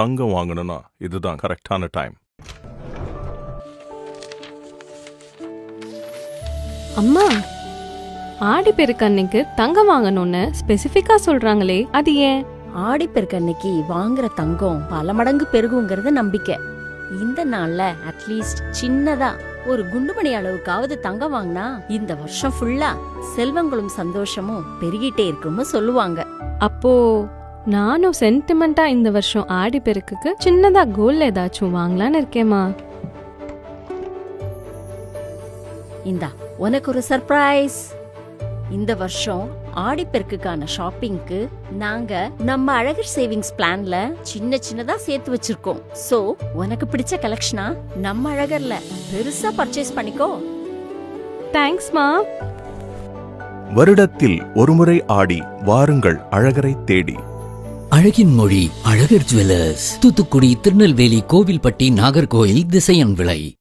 தங்கம் வாங்கணும்னா இதுதான் கரெக்டான டைம். அம்மா, ஆடி பெருக்கு அன்னைக்கு தங்கம் வாங்கணும்னு ஸ்பெசிஃபிக்கா சொல்றாங்களே, அது ஏன்? ஆடிப்பெருக்கு அன்னைக்கு வாங்குற தங்கம் பல மடங்கு பெருகுங்கிறது நம்பிக்கை. இந்த நாள்ல அட்லீஸ்ட் சின்னதா ஒரு குண்டுமணி அளவுக்காவது தங்கம் வாங்கினா இந்த வருஷம் ஃபுல்லா செல்வங்களும் சந்தோஷமும் பெருகிட்டே இருக்கும்னு சொல்லுவாங்க. அப்போ நானும் சென்டிமெண்டா இந்த வருஷம் ஆடி பெருக்குக்கு சின்னதா கோல்ட் ஏதாச்சும் வாங்கலான்னு இருக்கேம்மா. இந்தா உனக்கு ஒரு சர்ப்ரைஸ். இந்த வருஷம் ஆடிப்பெருக்குக்கான ஷாப்பிங்க்கு நாங்க நம்ம அழகர் சேவிங்ஸ் பிளான்ல சின்னதா சேர்த்து வச்சிருக்கோம். சோ உனக்கு பிடிச்ச கலெக்ஷனா நம்ம அழகர்ல பெருசா பர்ச்சேஸ் பண்ணிக்கோ. தேங்க்ஸ்மா. வருடத்தில் ஒருமுறை ஆடி வாருங்கள் அழகரை தேடி. அழகின் மொழி அழகர் ஜுவல்லர்ஸ், தூத்துக்குடி, திருநெல்வேலி, கோவில்பட்டி, நாகர்கோயில், திசையன் விளை.